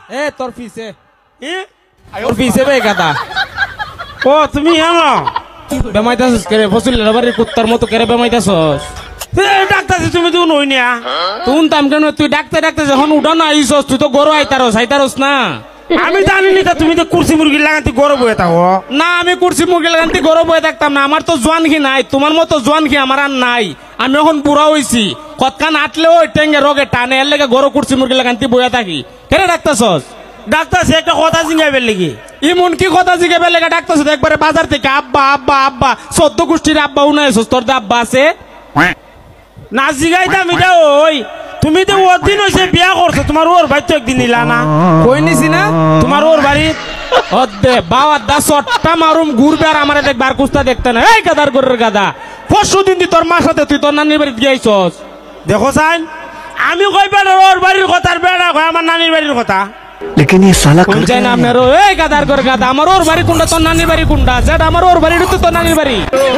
এ তোর পিছে তোর পিছে বে গাদা ও তুমি হেমো বেমাইতাছস কেরে ফসলের বাড়ির কুত্তার মতো কেরে বেমাইতাছস ডাক্তার তুমি তো নই না তুন তাম কেন তুই ডাক্তার ডাক্তার যখন উঠা না আইছস তুই তো গরু আইতারস না আমি জানি না তুমি তো কুরসি মুরগি লাগাতে গরম হয়ে থাকো না আমি কুরসি মুরগি লাগাতে গরু বয়ে থাকতাম না আমার তো জোয়ান কি নাই তোমার মতো জোয়ান কি আমার আর নাই আমি এখন বুড়া হইছি কতখান আটলেও টেঙ্গে রোগে টানে এর লেগে গরু কুরসি মুরগি লাগাতে বয়ে থাকি কেন ডাক্তারছস ডাক্তার সে একটা কথা জিঙ্গাইবে লেগে ইমন কি কথা জিজ্ঞাবে লেগে ডাক্তারছস একবারে বাজার থেকে আব্বা আব্বা আব্বা 14 গোষ্ঠীর আব্বা উনাইছস তোর আব্বা আছে না জিগাইতাম এটা ওই তুমি তো ওদিন হয়েছে বিয়া করছো তোমার ওর ভাই তো একদিন নিলা না কই নিছি না তোমার ওর বাড়ি অদ্দে বাবার দা সট্টা মারুম ঘুরবে আর আমারে দেখবার কুস্তা দেখতে না এই গাদার গরের গাদা পরশু দিন তোর মার সাথে তুই তোর নানির বাড়িতে গিয়েছস দেখো সাইন আমি কই বেড়া ওর বাড়ির কথা আর বেড়া কই আমার নানির বাড়ির কথা लेकिन ये साला কোন চাই না আপনার এই গাদার গরের গাদা আমার ওর বাড়ি কোনটা তোর নানির বাড়ি কোনটা যেটা আমার ওর বাড়ি তো তোর নানির বাড়ি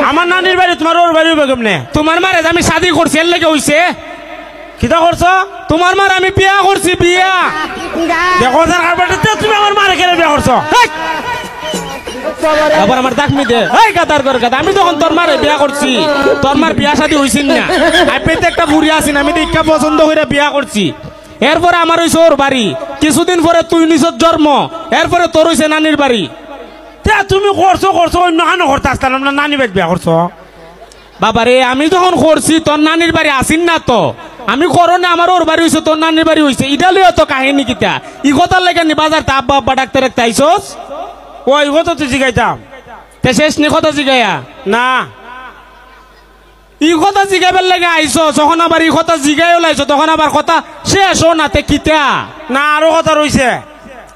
আমার নানির বাড়ি তোমার ওর বাড়ি বেগম নে তোমার মারে আমি শাদি করছি এর লেগে হইছে কিটা করছো তোমার মার আমি বিয়া করছি বিয়া দেখো স্যার কারবারতে তুমি আমার মারে কেন বিয়া করছো আবার আমার দাকমি দে এই গাদার গরের গাদা আমি তখন তোর মারে বিয়া করছি তোর মার বিয়া শাদি হইছিন না আইপেতে একটা বুড়ি আছিন আমি দেখা পছন্দ করে বিয়া করছি এরপরে আমার হইছে ওর বাড়ি কিছুদিন পরে তুই নিছত জন্ম এরপরে তোর হইছে নানির বাড়ি তুমি করছো অন্য কানো করতে আসতাম না নানি বাড়ি বিয়া করছো বাবারে আমি যখন করছি তোর নানির বাড়ি আসিন না তো আমি করো না আমার ওর বাড়ি হইছে তোর নানির বাড়ি হইছে ইটা লইয়া তো কাহিনী কিতা ই কথা লেগে নি বাজার তা আব্বা আব্বা ডাক্তার একটা আইসস ওই কথা তো জিগাইতাম তে শেষ নি কথা জিগাইয়া না ই কথা জিগাইবার লেগে আইসো যখন আবার ই কথা জিগাইও লাইছো তখন আবার কথা শেষ ও না তে কিতা না আরো কথা রইছে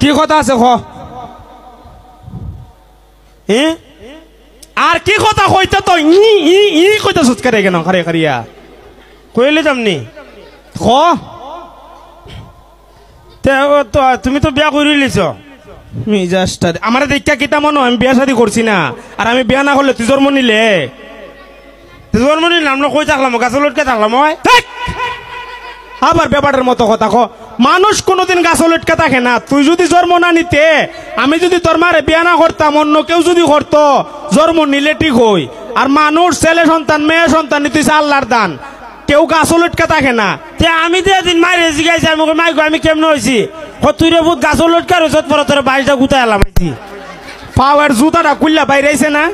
কি কথা আছে খ আর কি কথা কইতে তো ই কইতে সুৎকারে কেন খারে খারিয়া কইলে তামনি খ তুমি তো বিয়া করে লিছ মিজাজটা আমার দেখা কিতা মনে আমি বিয়া শাদি করছি না আর আমি বিয়া না করলে তুই জন্ম নিলে জন্ম নিলাম না কই থাকলাম গাছে লটকে থাকলাম আবার ব্যাপারের মতো কথা ক মানুষ কোনোদিন গাছ লটকে থাকে না তুই যদি জন্ম না নিতে আমি যদি তোর মারে বিয়া না করতাম অন্য কেউ যদি করতো জন্ম নিলে ঠিক হই আর মানুষ ছেলে সন্তান মেয়ে সন্তান নিতেছে আল্লাহর দান কেউ গাছ লটকে থাকে না আমি তো এদিন মাইরে জিগাইছি আমি মাইগো আমি কেমন হয়েছি তুই রে বহুত গাছ লটকা রয়েছ পরে তোর বাড়িটা গুতাই এলাম পাওয়ার জুতাটা কুল্লা বাইরে আইছে না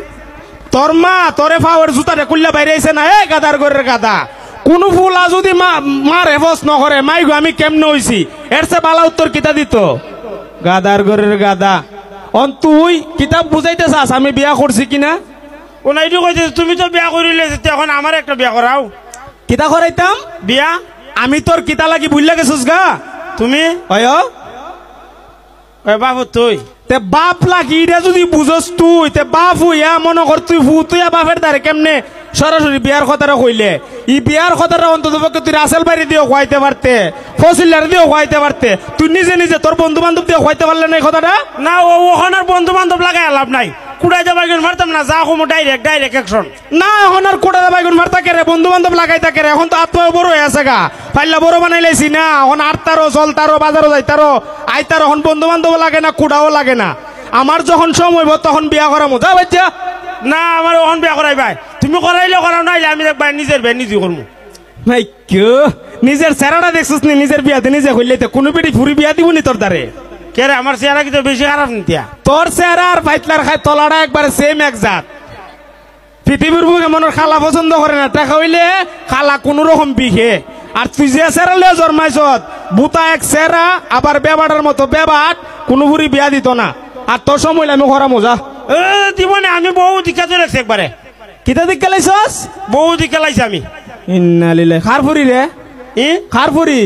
তোর মা তোরে পাওয়ার জুতাটা কুল্লা বাইরে আইছে না এ গাদার গরের গাদা কোন ফুলা যদি মার হেফজ নকরে মাইগো আমি কেমনে হইছি এর চেয়ে বালা উত্তর কিতা দিত গাদার গরের গাদা অন তুই কিতাব বুঝাইতে চাস আমি বিয়া করছি কিনা ওনাইটো কইতে তুমি তো বিয়া করিলে এখন আমার একটা বিয়া করাও কিতা করাইতাম বিয়া আমি তোর কিতা লাগি বুঝলা গেছিস গা তুমি হয় বাবু তুই তে বাপ লাগি এটা যদি বুঝস তুই তে বাপ হইয়া মনে কর তুই তুই বাপের দ্বারে কেমনে সরাসরি বিয়ার কথাটা কইলে ই বিয়ার কথাটা অন্তত পক্ষে তুই রাসেল বাড়ি দিয়েও খাইতে পারতে ফসিলার দিয়েও খাইতে পারতে তুই নিজে নিজে তোর বন্ধু বান্ধব দিয়ে খাইতে পারলে না এই কথাটা না ওখানে বন্ধু বান্ধব লাগাই লাভ নাই কুড়াই যাবার মারতাম না যা কমো ডাইরেক্ট অ্যাকশন না এখন আর কোটা বাইগুন মারতা কেরে বন্ধু বান্ধব লাগাই থাকে এখন তো আত্মা বড় হয়ে আছে গা পাইলা বড় বানাই লাইছি না এখন আটতারো চলতারো বাজারও যাইতারো আইতারো এখন বন্ধু বান্ধব লাগে না কুড়াও লাগে না আমার যখন সময় হইব তখন বিয়া করা মজা বাচ্চা না আমার ওখান বিয়া করাই ভাই তুমি করাইলে করাও নাইলে আমি দেখবাই নিজের বিয়া নিজে করবো ভাই কেউ নিজের চেহারাটা দেখছিস নি নিজের বিয়াতে নিজে হইলে কোনো পেটি ফুরি বিয়া দিব নি তোর দ্বারে কে রে আমার চেহারা কিন্তু বেশি খারাপ নিতিয়া তোর চেহারা আর ফাইতলার খাই তলাটা একবার সেম এক জাত পৃথিবীর বুকে মনের খালা পছন্দ করে না টাকা হইলে খালা কোন রকম বিঘে আর তুই যে চেহারা লিয়ে জন্মাইছ বুতা এক চেহারা আবার বেবাটার মতো বেবাট কোনো বুড়ি বিয়া দিত না আর তোর সময় আমি করা মজা দিব না আমি বহু দীক্ষা চলে একবারে কিতা দিক লাইছস বহু দীক্ষা লাইছি আমি ইন্নালিল্লাহ খার ফুরি রে খার ফুরি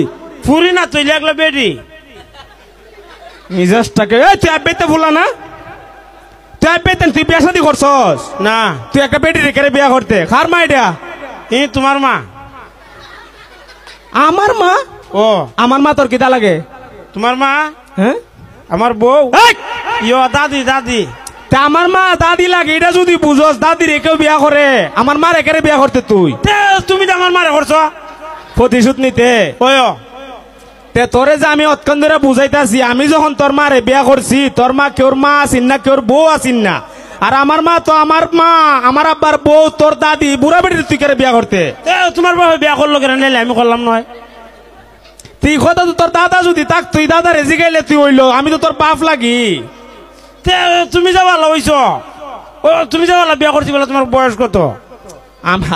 ফুরি না তুই লাগলো বেডি মিজাজটাকে তুই আবেতে ভুলা না তুই আবেতেন তুই বিয়া শাদি করছস না তুই একটা বেটি রেখে বিয়া করতে খার মা এটা তোমার মা আমার মা ও আমার মা তোর কিতা লাগে তোমার মা হ্যাঁ আমার বউ ইয়ো দাদি দাদি তা আমার মা দাদি লাগে এটা যদি বুঝস দাদি রেখেও বিয়া করে আমার মা রেখে বিয়া করতে তুই তুমি তো আমার মারে করছো প্রতিশোধ নিতে ওই তে তোরে যে আমি অতক্ষণ ধরে বুঝাইতাছি আমি যখন তোর মারে বিয়া করছি তোর মা কেউর মা আসিন না কেউর বউ আসিন না আর আমার মা তো আমার মা আমার আব্বার বউ তোর দাদি বুড়া বেটির তুই কেন বিয়া করতে তে তোমার বাবা বিয়া করলো কেন নাইলে আমি করলাম নয় তুই কথা তো তোর দাদা যদি থাক তুই দাদা রেজি গাইলে তুই হইলো আমি তো তোর বাপ লাগি তে তুমি যা ভালো হইছ ও তুমি যা ভালো বিয়া করছি বলে তোমার বয়স কত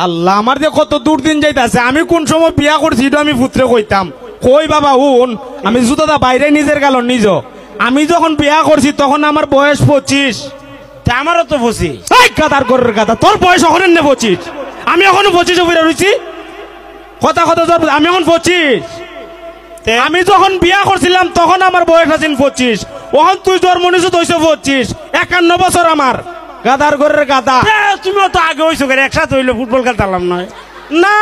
আল্লাহ আমার যে কত দূর দিন যাইতাছে আমি কোন সময় বিয়া করছি এটা আমি পুত্রে কইতাম কই বাবা উন আমি জুতাটা বাইরে নিজের গেল নিজ আমি যখন বিয়া করছি তখন আমার বয়স 25 তে আমারও তো বসি এই গাদার গরের গাদা তোর বয়স এখন নে 25 আমি এখনো 25 উপরে রইছি কথা কথা তোর আমি এখন 25 তে আমি যখন বিয়া করছিলাম তখন আমার বয়স আছেন 25 ওখান তুই জন্ম নিছিস হইছে 25 51 বছর আমার গাদার গরের গাদা তুমিও তো আগে হইছো একসাথে হইলো ফুটবল খেলতাম নয় না